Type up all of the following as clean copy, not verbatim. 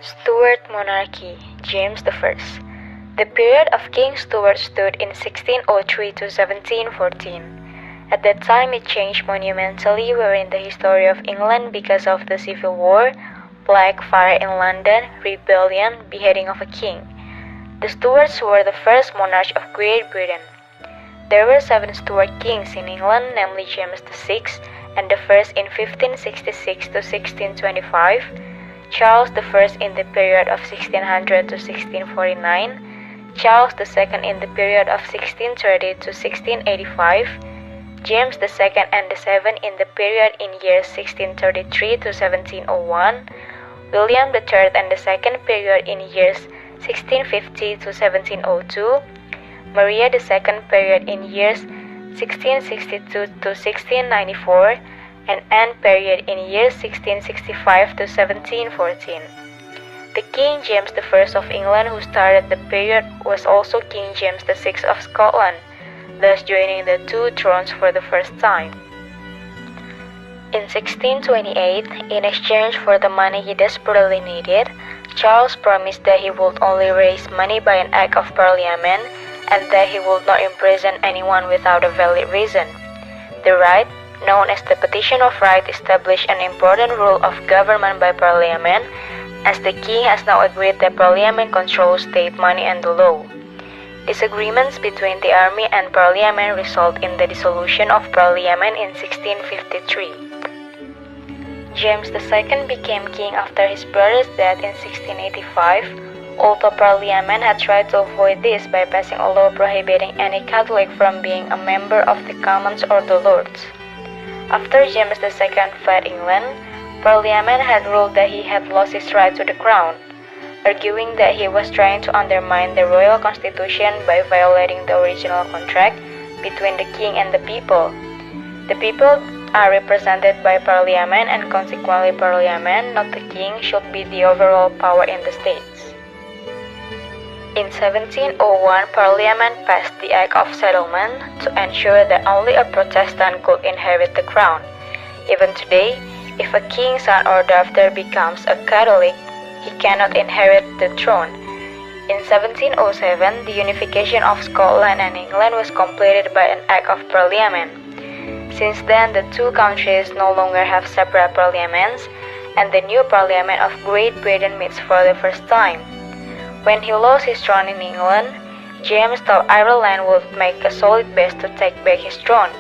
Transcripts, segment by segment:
Stuart Monarchy, James I. The period of King Stuart stood in 1603 to 1714. At that time it changed monumentally wherein the history of England because of the Civil War, Plague, fire in London, rebellion, beheading of a king. The Stuarts were the first monarchs of Great Britain. There were 7 Stuart kings in England, namely James VI and the first in 1566 to 1625, Charles I in the period of 1600 to 1649, Charles II in the period of 1630 to 1685, James II and the 7 in the period in years 1633 to 1701, William III and the second period in years 1650 to 1702, Maria II period in years 1662 to 1694, and Anne period in years 1665 to 1714. The King James I of England who started the period was also King James VI of Scotland, thus joining the two thrones for the first time. In 1628, in exchange for the money he desperately needed, Charles promised that he would only raise money by an act of parliament and that he would not imprison anyone without a valid reason. The right, known as the Petition of Right, established an important rule of government by parliament, as the king has now agreed that parliament controls state money and the law. Disagreements between the army and parliament result in the dissolution of parliament in 1653. James II became king after his brother's death in 1685, although parliament had tried to avoid this by passing a law prohibiting any Catholic from being a member of the Commons or the Lords. After James II fled England, Parliament had ruled that he had lost his right to the crown, arguing that he was trying to undermine the royal constitution by violating the original contract between the king and the people. The people are represented by Parliament, and consequently Parliament, not the king, should be the overall power in the states. In 1701, Parliament passed the Act of Settlement to ensure that only a Protestant could inherit the crown. Even today, if a king's son or daughter becomes a Catholic, he cannot inherit the throne. In 1707, the unification of Scotland and England was completed by an Act of Parliament. Since then, the two countries no longer have separate parliaments, and the new Parliament of Great Britain meets for the first time. When he lost his throne in England, James thought Ireland would make a solid base to take back his throne,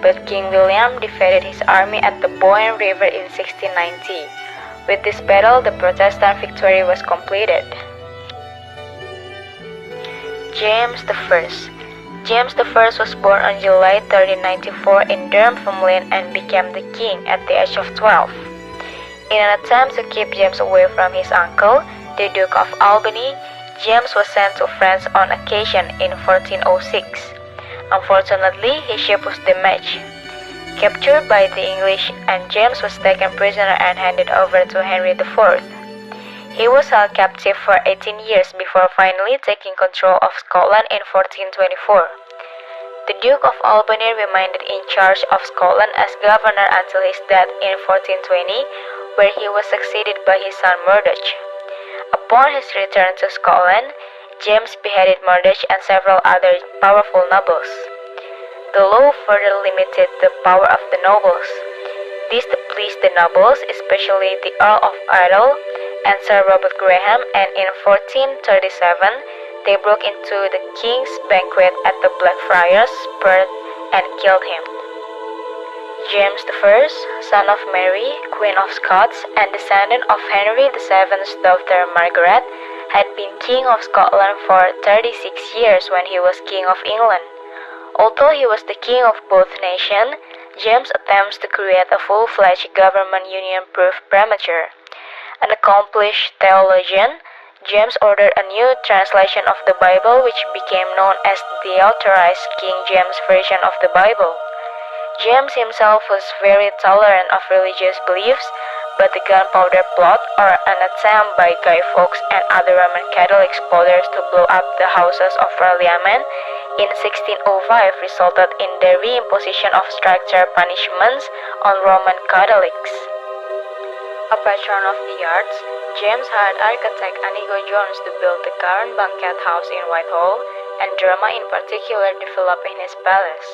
but King William defeated his army at the Boyne River in 1690. With this battle, the Protestant victory was completed. James I. James I was born on July 1394 in Dunfermline and became the king at the age of 12. In an attempt to keep James away from his uncle, the Duke of Albany, James was sent to France on occasion in 1406. Unfortunately, his ship was damaged. Captured by the English, and James was taken prisoner and handed over to Henry IV. He was held captive for 18 years before finally taking control of Scotland in 1424. The Duke of Albany remained in charge of Scotland as governor until his death in 1420, where he was succeeded by his son Murdoch. Upon his return to Scotland, James beheaded Murdoch and several other powerful nobles. The law further limited the power of the nobles. This displeased the nobles, especially the Earl of Arundel and Sir Robert Graham, and in 1437 they broke into the king's banquet at the Blackfriars, Perth, and killed him. James I, son of Mary, Queen of Scots, and descendant of Henry VII's daughter Margaret, had been King of Scotland for 36 years when he was King of England. Although he was the king of both nations, James' attempts to create a full-fledged government union proved premature. An accomplished theologian, James ordered a new translation of the Bible, which became known as the Authorized King James Version of the Bible. James himself was very tolerant of religious beliefs, but the Gunpowder Plot, or an attempt by Guy Fawkes and other Roman Catholic scholars to blow up the Houses of Parliament in 1605, resulted in the reimposition of stricter punishments on Roman Catholics. A patron of the arts, James hired architect Inigo Jones to build the current banquet house in Whitehall, and drama in particular developed in his palace.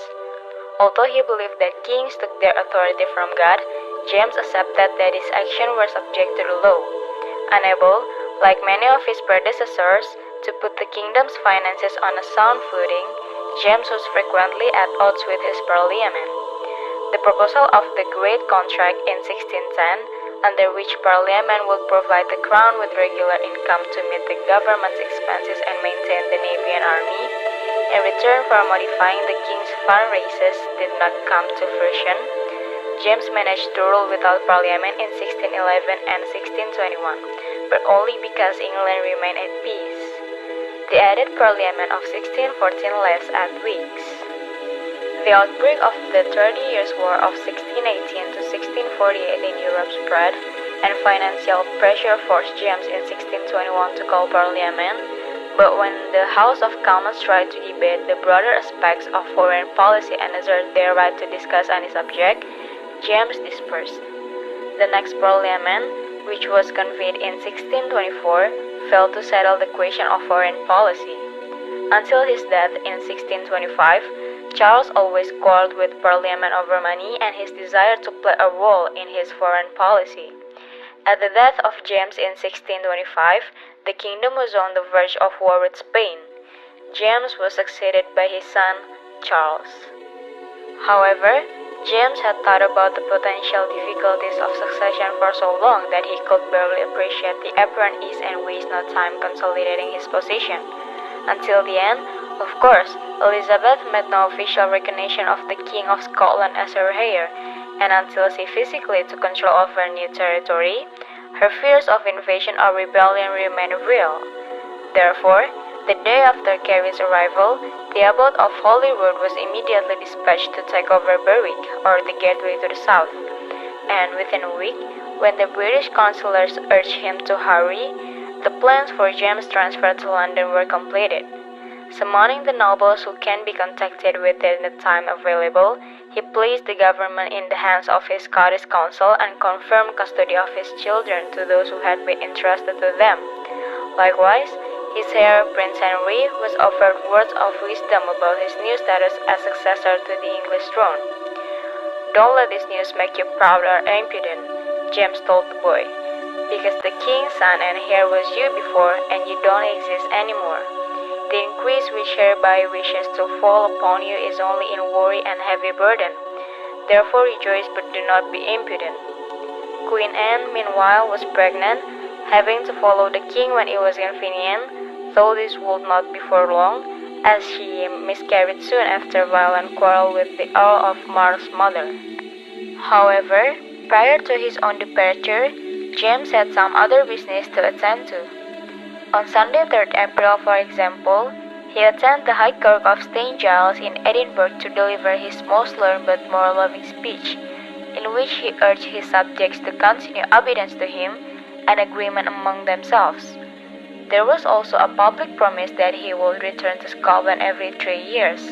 Although he believed that kings took their authority from God, James accepted that his actions were subject to the law. Unable, like many of his predecessors, to put the kingdom's finances on a sound footing, James was frequently at odds with his parliament. The proposal of the Great Contract in 1610, under which Parliament would provide the Crown with regular income to meet the government's expenses and maintain the navy and army, in return for modifying the king's fundraisers, did not come to fruition. James managed to rule without Parliament in 1611 and 1621, but only because England remained at peace. The added Parliament of 1614 lasts 8 weeks. The outbreak of the 30 Years' War of 1618 to 1648 in Europe spread, and financial pressure forced James in 1621 to call Parliament, but when the House of Commons tried to debate the broader aspects of foreign policy and assert their right to discuss any subject, James dispersed. The next Parliament, which was convened in 1624, failed to settle the question of foreign policy. Until his death in 1625, Charles always quarreled with Parliament over money and his desire to play a role in his foreign policy. At the death of James in 1625, the kingdom was on the verge of war with Spain. James was succeeded by his son, Charles. However, James had thought about the potential difficulties of succession for so long that he could barely appreciate the apparent ease and waste no time consolidating his position. Until the end, of course, Elizabeth made no official recognition of the King of Scotland as her heir, and until she physically took control of her new territory, her fears of invasion or rebellion remained real. Therefore, the day after Carey's arrival, the abbot of Holyrood was immediately dispatched to take over Berwick, or the gateway to the south, and within a week, when the British councillors urged him to hurry, the plans for James' transfer to London were completed. Summoning the nobles who can be contacted within the time available, he placed the government in the hands of his Scottish council and confirmed custody of his children to those who had been entrusted to them. Likewise, his heir, Prince Henry, was offered words of wisdom about his new status as successor to the English throne. "Don't let this news make you proud or impudent," James told the boy, "because the king's son and heir was you before, and you don't exist anymore. The increase which hereby wishes to fall upon you is only in worry and heavy burden. Therefore rejoice, but do not be impudent." Queen Anne, meanwhile, was pregnant, having to follow the king when it was convenient, though this would not be for long, as she miscarried soon after a violent quarrel with the Earl of Mar's mother. However, prior to his own departure, James had some other business to attend to. On Sunday, 3rd April, for example, he attended the High Kirk of St. Giles in Edinburgh to deliver his most learned but more loving speech, in which he urged his subjects to continue obedience to him and agreement among themselves. There was also a public promise that he would return to Scotland every 3 years,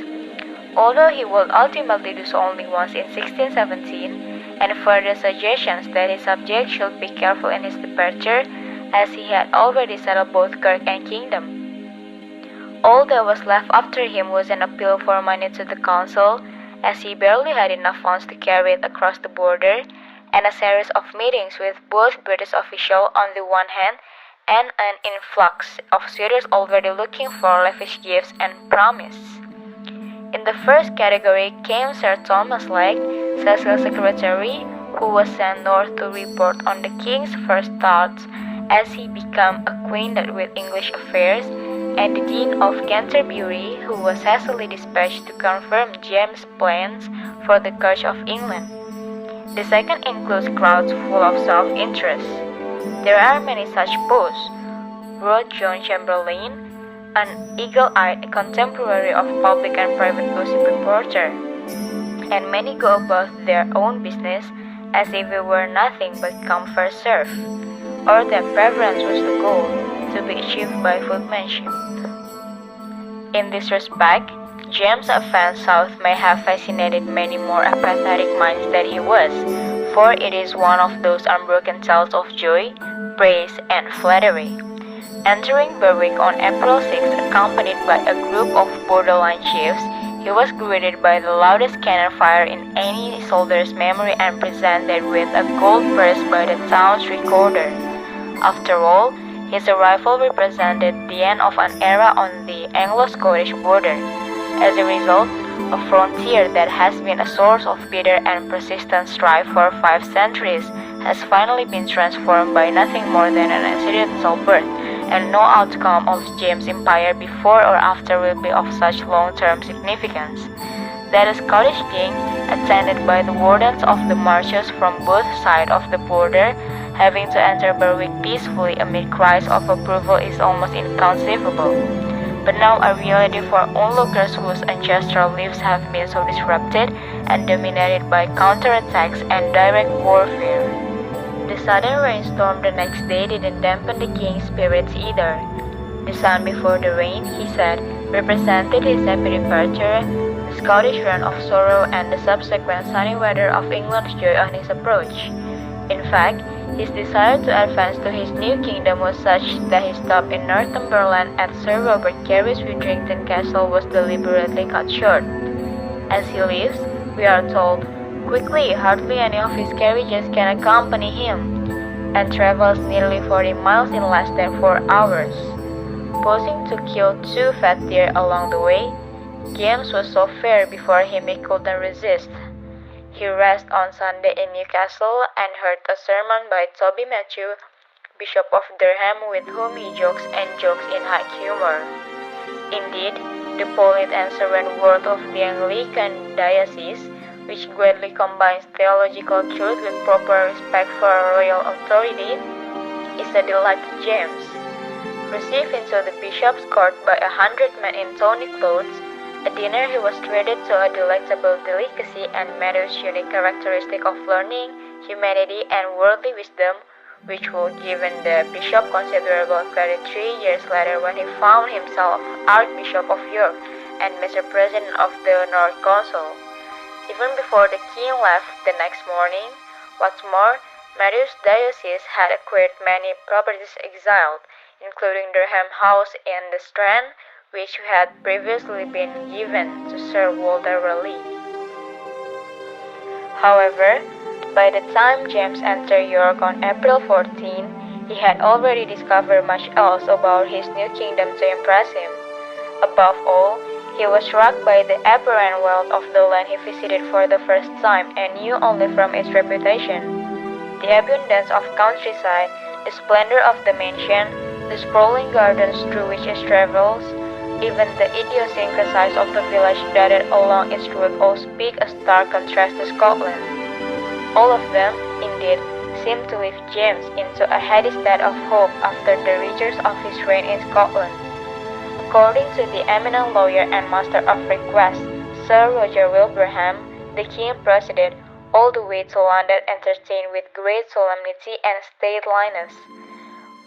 although he would ultimately do so only once in 1617, and further suggestions that his subjects should be careful in his departure, as he had already settled both kirk and kingdom. All that was left after him was an appeal for money to the council, as he barely had enough funds to carry it across the border, and a series of meetings with both British officials on the one hand, and an influx of suitors already looking for lavish gifts and promise. In the first category came Sir Thomas Lake, Cecil's secretary, who was sent north to report on the king's first thoughts as he became acquainted with English affairs, and the Dean of Canterbury, who was hastily dispatched to confirm James' plans for the Church of England. The second includes crowds full of self-interest. "There are many such posts," wrote John Chamberlain, an eagle-eyed contemporary of public and private gossip reporter, "and many go about their own business as if it were nothing but come first serve, or that preference was the goal, to be achieved by footmanship." In this respect, James' advance south may have fascinated many more apathetic minds than he was, for it is one of those unbroken tales of joy, praise, and flattery. Entering Berwick on April 6, accompanied by a group of borderline chiefs, he was greeted by the loudest cannon fire in any soldier's memory and presented with a gold purse by the town's recorder. After all, his arrival represented the end of an era on the Anglo-Scottish border. As a result, a frontier that has been a source of bitter and persistent strife for 5 centuries has finally been transformed by nothing more than an accidental birth, and no outcome of James' empire before or after will be of such long-term significance. That a Scottish king, attended by the wardens of the marches from both sides of the border, having to enter Berwick peacefully amid cries of approval is almost inconceivable. But now a reality for onlookers whose ancestral lives have been so disrupted and dominated by counterattacks and direct warfare. The sudden rainstorm the next day didn't dampen the king's spirits either. The sun before the rain, he said, represented his happy departure, the Scottish run of sorrow, and the subsequent sunny weather of England's joy on his approach. In fact, his desire to advance to his new kingdom was such that his stop in Northumberland at Sir Robert Carey's Widdrington Castle was deliberately cut short. As he leaves, we are told, quickly, hardly any of his carriages can accompany him, and travels nearly 40 miles in less than 4 hours. Pausing to kill 2 fat deer along the way, James was so fair before him he couldn't resist. He rested on Sunday in Newcastle and heard a sermon by Toby Matthew, Bishop of Durham, with whom he jokes and jokes in high humor. Indeed, the polite and serene word of the Anglican diocese, which greatly combines theological truth with proper respect for royal authority, is a delight to James. Received into the bishop's court by 100 men in tawny clothes, at dinner he was treated to a delectable delicacy, and Matthew's unique characteristic of learning, humanity, and worldly wisdom, which would given the bishop considerable credit 3 years later when he found himself Archbishop of York and Mr. President of the North Council. Even before the king left the next morning, what's more, Matthew's diocese had acquired many properties exiled, including Durham House in the Strand, which had previously been given to Sir Walter Raleigh. However, by the time James entered York on April 14, he had already discovered much else about his new kingdom to impress him. Above all, he was struck by the apparent wealth of the land he visited for the first time and knew only from its reputation. The abundance of countryside, the splendor of the mansion, the sprawling gardens through which it travels, even the idiosyncrasies of the village dotted along its route all speak a stark contrast to Scotland. All of them, indeed, seemed to lift James into a heady state of hope after the rigors of his reign in Scotland. According to the eminent lawyer and master of requests, Sir Roger Wilbraham, the king proceeded all the way to London, entertained with great solemnity and stateliness.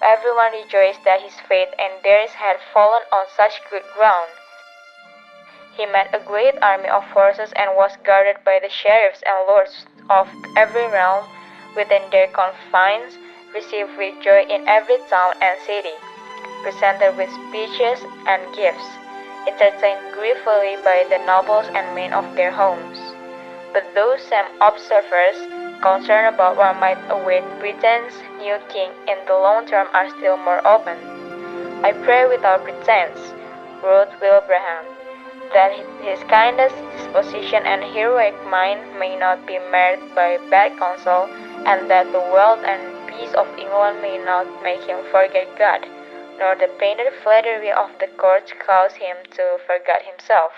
Everyone rejoiced that his faith and theirs had fallen on such good ground. He met a great army of horses and was guarded by the sheriffs and lords of every realm within their confines, received with joy in every town and city, presented with speeches and gifts, entertained gratefully by the nobles and men of their homes. But those same observers, concerned about what might await Britain's new king in the long term, are still more open. I pray without pretense, wrote Wilbraham, that his kindest disposition and heroic mind may not be marred by bad counsel, and that the wealth and peace of England may not make him forget God, nor the painted flattery of the court cause him to forget himself.